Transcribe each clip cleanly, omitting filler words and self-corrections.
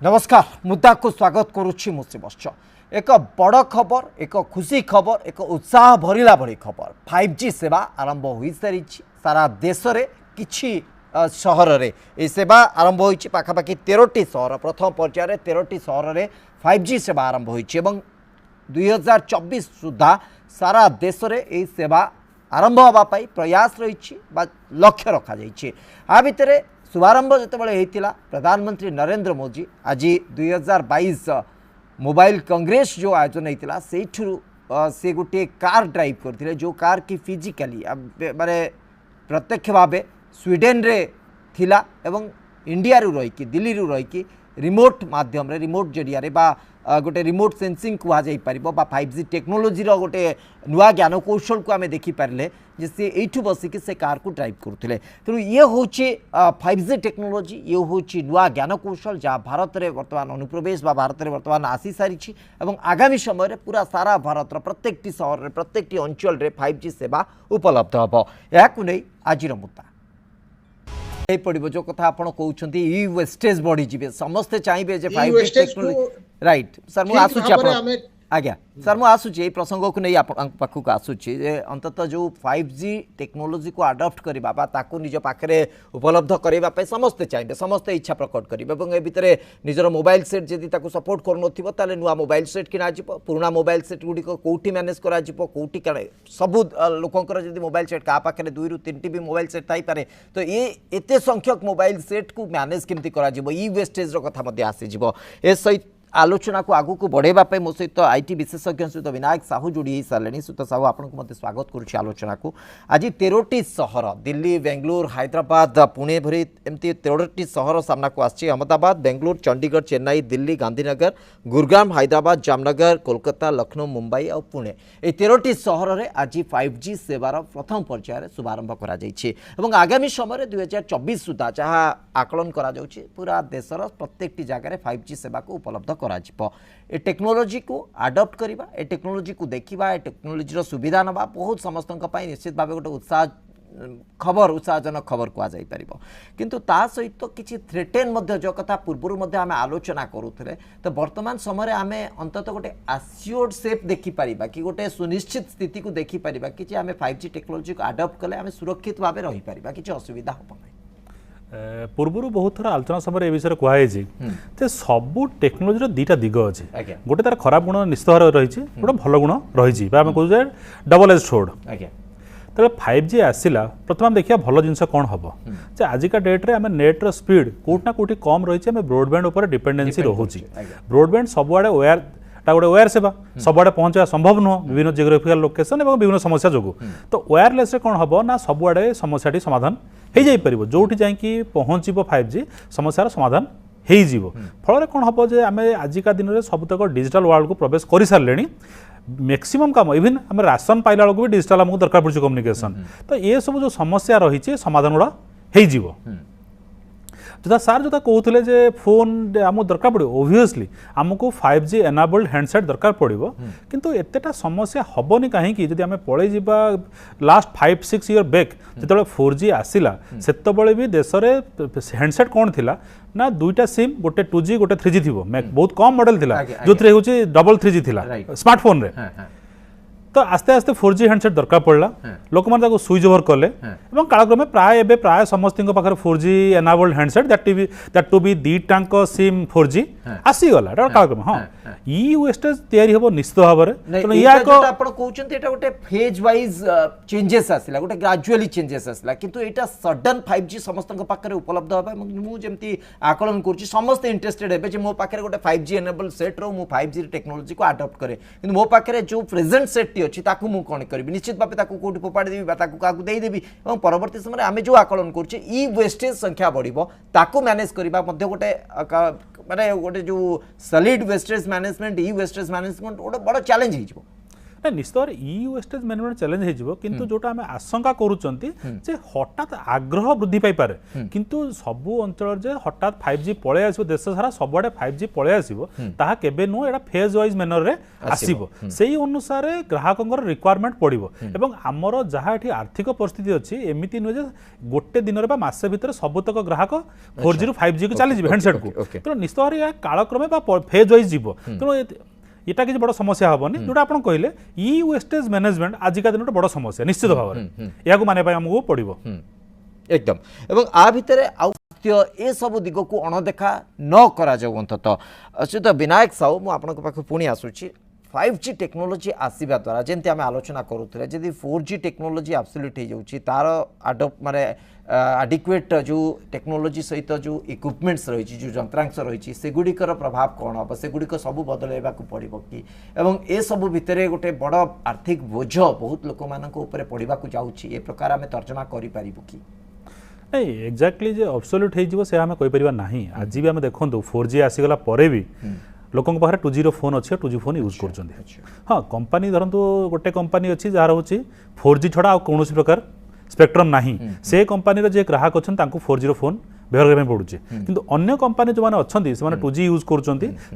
नमस्कार मुद्दा को स्वागत करुच्ची मुसीबश्च एक बड़ खबर एक खुशी खबर एक उत्साह भरिला भरी खबर 5G सेवा आरंभ हो सारी सारा देश में किछि सहर रे ए सेवा आरंभ होइछि पाखापाखि 13टी सहर प्रथम पर्यायर 13टी सहर रे 5G सेवा आरंभ होइछि एवं 2024 सुधा सारा देश में ए सेवा आरंभ होगा प्रयास रही लक्ष्य रखा जाइए आ भितर शुभारंभ जितेबाला होता प्रधानमंत्री नरेंद्र मोदी आज 2022 मोबाइल कांग्रेस जो आयोजन होता से गोटे कार ड्राइव करते जो कार की फिजिकली माने प्रत्यक्ष भाव स्वीडेन रे थिला एवं इंडिया रु रही दिल्ली रु रही रिमोट माध्यम रे रिमोट जरिया रे बा गोटे रिमोट सेंसिंग कह जापर 5G टेक्नोलोजी गोटे नुआ ज्ञान कौशल को आम देखिपारे जे सी एठू बसिक से कार को ड्राइव करुले तेणु ये हूँ 5G टेक्नोलोजी ये हूँ नुआ ज्ञान कौशल जहाँ भारत में बर्तमान अनुप्रवेश बा भारत में बर्तमान आसी सारी और आगामी समय पूरा सारा भारत प्रत्येक सहर में प्रत्येक अंचल में 5G सेवा उपलब्ध हम या आज मुद्दा पड़ो जो कथा आप कहते इ वेस्टेज बढ़ी समस्ते चाहिए जे 5G टेक्नोलोजी राइट सर मुझे आसूँ आज्ञा सर मुझे आसूँ प्रसंग को नहीं पाखक आसूँ अंततः जो 5G टेक्नोलोजी को आडप्ट करवा निज पाखे उपलब्ध करने समस्ते चाहिए समस्ते इच्छा प्रकट करेंगे भितर निजर मोबाइल सेट जदि सपोर्ट कर नुआ मोबाइल सेट किना पुराना मोबाइल सेट गुड़िक कौटी मैनेज कौटी सबू लोकंर जब मोबाइल सेट क्या पाखे 2 ରୁ 3टी भी मोबाइल सेट थी पारे तो ये एते संख्यक मोबाइल सेट को मैनेज केमती इ वेस्टेज कथा आसीज ए सहित आलोचना को आगू को बढ़ावा मो सहित आईटी विशेषज्ञ सहित विनायक साहू जोड़ी सारे सुत साहू आपको मत स्वागत करुच्ची आलोचना को आज 13टी सहर दिल्ली बेंगलुरु हैदराबाद पुणे भरी एमती 13टी सहर सामना को आसी अहमदाबाद बेंगलुरु चंडीगढ़ चेन्नई दिल्ली गांधीनगर गुरुग्राम हैदराबाद जामनगर कोलकाता लखनऊ मुंबई और पुणे ये 13टी सहर में आज 5G सेवार प्रथम पर्यायर शुभारंभ कर आगामी समय 2024 सुधा जहाँ आकलन करा पूरा देशर प्रत्येक जगह 5G सेवा को उपलब्ध ए टेक्नोलोजी को आडप्ट करवा ए टेक्नोलोजी को देखा ए टेक्नोलोजी सुविधा नवा बहुत समस्त निश्चित भाव गोटे उत्साहजनक खबर कहुपर किंतु ता सहित किसी थ्रेटेन जो कथा पूर्व आम आलोचना करूँ तो वर्तमान समय आम अंततः गोटे आस्योर्ड सेफ देखिपर कि गोटे सुनिश्चित स्थिति को देखिपर कि आम 5G टेक्नोलोजी को आडप्ट कले आम सुरक्षित भाव रहीपर कि असुविधा हम पूर्व बहुत थर आलोचना समय विषय कहुई सबू टेक्नोलोजी दीटा दिग अच्छे गोटे तार खराब गुण निश्चित भाव रही गोटे भल गुण रही कहे डबल एज सोर्ड तेरे 5G आसला प्रथम देखिए भल जिन कौन हम आजिका डेट्रे आम नेट्र स्पीड कौटना कौटी कम रही ब्रॉडबैंड उपर डिपेंडेंसी रोचे ब्रॉडबैंड सबुआड़े वेयर गोटे वेयर सेवा सबुआड़े पहुँचा संभव नुह विभिन्न जियोग्राफिकल लोकेशन और विभिन्न समस्या जो तो वायरलेस कौन हम ना सबुआड़े समस्याटी समाधान हो जापर जो जाकि पहुँचब 5G समस्यार समाधान हो फल कौन हम जे आम आजिका दिन में सबुतक डिजिटल वर्ल्ड को प्रवेश कर सारे मैक्सिमम काम इवन आम राशन पाइला बेलू भी डिजिटल आमको दरकार पड़े कम्युनिकेशन तो ये सब जो समस्या रही समाधान गुड़ा हो जो सार जो कहते जे फोन आम दरकार पड़ो ओबियसली आमको 5G एनाबल्ड हैंडसेट दरकार पड़ो किंतु एतेटा समस्या हेनी कहीं जब आम पलि लास्ट 5-6 ईयर बैक जो 4G आसला से भी देश में हैंडसेट कौन थिला ना 2टा सिम गोटे 2G गोटे 3G थी बहुत कम मॉडल थिला जो थे डबल 3G थिला स्मार्टफोन रे तो आस्ते आस्ते 4G हैंडसेट दरकार पड़ा लोक मैंने स्विच ओवर कले कालक्रमे प्राय समस्त 4G enabled handset that to be दीटांक सिम 4G आसीगला कालक्रमे हाँ इ वेस्टेज तैयारी हम निश्चित भाव में गोटे फेज वाइज चेंजेस आसला गोटे ग्रेजुअली चेंजेस आसला किंतु एटा सडन 5G समस्त पाखे उपलब्ध होगा मुझे आकलन कर समस्त इंटरेस्टेड है मो पाखे गोटे 5G एनेबल्ड सेट रो 5G टेक्नोलोजी को आडप्ट करे कि मो पाखे जो प्रेजेंट सेट अच्छी मु कौन करी निश्चित भाव कौटी फोपाड़ी देवी क्या देदेवी और परवर्ती समय आम जो आकलन कर वेस्टेज संख्या बढ़ो ताकू मैनेज करवा गोटे माने गोटे जो सॉलिड वेस्टेज मैनेजमेंट इ वेस्टेज मैनेजमेंट गोटे बड़ चैलेंज हो ना निश्चित भाव इ वेस्टेज मैनेजमेंट चैलेंज हो किंतु जोटा आम आशंका करूचंती जे हठात आग्रह वृद्धि पाई पारे किंतु सबु अंचल जे हठात 5G पळे आसीबो देश सारा सबुआडे 5G पळे आसीबो ताहा केबे नो एटा फेज वाइज मैनर रे आसीबो सेही अनुसार ग्राहकंकर रिक्वायरमेंट पड़िबो एवं हमर जहा एठी आर्थिक परिस्थिति अछि एमिति न जे गोटे दिन रे बा मासे भितर सबतक ग्राहक 4G रु 5G को चली जिवो हैंडसेट को तो निश्चित भाव या कालक्रमे बा फेज वाइज जिवो तो एटा किसी बड़ समस्या हेनी जोटा आप कहले इ वेस्टेज मैनेजमेंट आजिका दिन बड़ समस्या निश्चित भाव या माने आमको पड़ो एकदम एवं आ भितर ए सब दिग को अणदेखा न करा जाऊ अंततः अच्युत विनायक साहू मु आपन पाख पुणी आसुची 5G टेक्नोलोजी आसवा द्वारा जमी आम आलोचना करूँ जदि 4G टेक्नोलोजी आब्सोल्यूट हो तार आडप माने आडिक्वेट जो टेक्नोलोजी सहित जो इक्विपमेंट्स रही जो यंत्रांश रही सेगुड़िकर प्रभाव कौन हम सेगुड़िक सब बदलैवा पड़ो कि एवं ए सब भितर गोटे बड़ आर्थिक बोझ बहुत लोक मान पड़ा जाऊँगी ए प्रकार आम तर्जमा करें कि नहीं एक्जाक्टली जे अब्सोल्यूट हो से आम कहीपर ना आज भी आम देखूँ 4G आसीगला पर भी लोक पाखे 2G रो फोन अच्छे 2G फोन यूज कर हाँ कंपनी धरतु गोटे कंपनी अच्छी जार हूँ 4G छड़ा आ कौन प्रकार स्पेक्ट्रम नाही से कंपनी जे ग्राहक अच्छा 4G रो फोन व्यवहार करने पड़ुचे किंतु अन्य कंपनी जो मैंने अच्छा से 2G यूज कर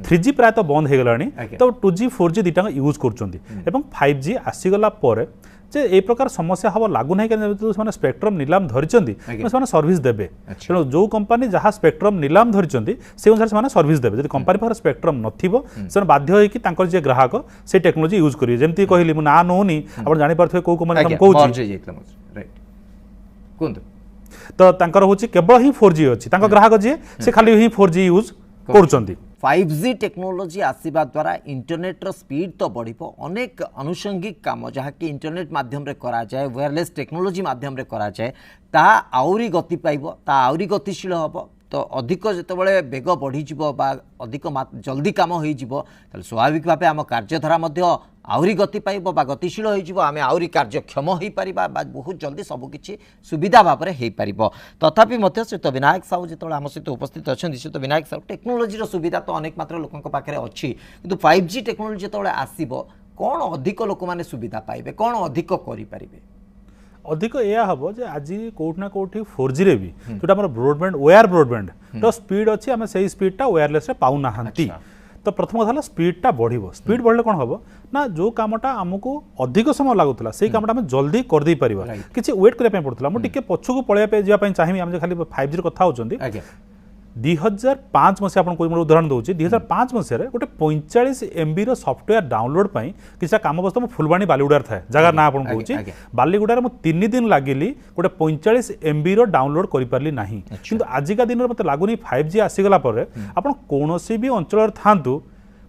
3G प्रायः तो बंद हो गलानी तो 2G 4G दुटा यूज कर 5G आसीगला पर जे ए प्रकार समस्या हम लागू ना कहीं स्पेक्ट्रम नीलाम धरी सर्विस देवे तेणु जो कंपनी जहाँ स्पेक्ट्रम नीलाम धरी से अनुसार से सर्विस देवे जब कंपनी पाखे स्पेक्ट्रम न बाध्य हो जे ग्राहक से टेक्नोलोजी यूज करेंगे जमी कहली मुझे ना नौनी आप जापर कौ कंपनी कहूँ तो हूँ केवल ही 4G अच्छी ग्राहक जी से खाली ही 4G यूज कर 5G टेक्नोलोजी आसीबा द्वारा इंटरनेट रो स्पीड तो बढ़िबो अनेक अनुषंगिक काम जहाँ कि इंटरनेट माध्यम रे करा जाए वायरलेस टेक्नोलोजी माध्यम रे करा जाए ता आउरी गति पाइबो ता आउरी गतिशील हबो तो अधिक जितेबाला बेग बढ़ी अधिक जल्दी कम हो स्वाभाविक भाव आम कार्यधारा आहरी गति पाइब गतिशील होम आहरी कार्यक्षम हो पार बहुत जल्दी सबकि सुविधा भाव में हो पार तथापि श्रीयुत विनायक साहू जो आम सहित उपस्थित अच्छा श्रीयुत विनायक साहू टेक्नोलोजी सुविधा तो अनेक मात्रा लोक पाखे अच्छी कि 5G टेक्नोलोजी जो आसो कौन अधिक लोक मैंने सुविधा पाइबे कौन अधिक करें अधिक यह हम जे आज कौटना कौटी 4G रे भी जोटा ब्रॉडबैंड वायर ब्रॉडबैंड तो स्पीड अच्छी आम से स्पीडटा वायरलेस पाऊना तो प्रथम कथा स्पीडटा बढ़ो स्पीड बढ़ले कौन हम ना जो कामटा आमको अधिक समय लगुला से कामटा आम जल्दी करदे पार किसी वेट करने पड़ता मुझे पछक पलैया जावाई चाहिए आम खाली 5G कथा होती 2005 मसीहा आपको उदाहरण दूसरी 2005 मसीह गोटे 45 MB सफ्टवेयर डाउनलोड पर किसी काम बस फुलवाणी बालीगुड़ार था जगह ना आपको कहूँ बालीगुड़ार मुझे 3 दिन लगिली गोटे 45 MB डाउनलोड कर ना कि आजिका दिन में मतलब लगुनि 5G आसीगला आप कौन भी अंचल था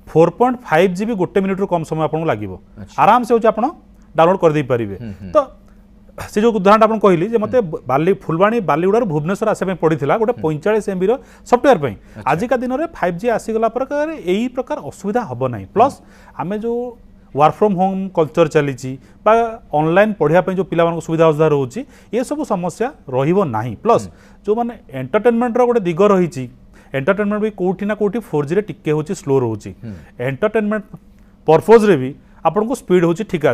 4.5 GB गोटे मिनिट कम समय आपको लगे आराम से आप डाउनलोड करदे पारे तो से जो उदाहरण आप कहली मत फुलवाणी बालीगुड़ार भुवनेश्वर आसपा पड़ा गोटे 45 MB सफ्टवेयर पर आजिका दिन में 5G आसीगला प्रकार यही प्रकार असुविधा हम ना प्लस आम जो वर्क फ्रॉम होम कल्चर चली ऑनलाइन पढ़ाई जो पिला सुविधा असुविधा रोचे ये सब समस्या रहा प्लस जो मैंने एंटरटेनमेंट गोटे दिग रही एंटरटेनमेंट भी कौटी ना कौटी 4G रे टिके होची स्लो रोचे एंटरटेनमेंट पर्पज रे भी आपको स्पीड होची ठीक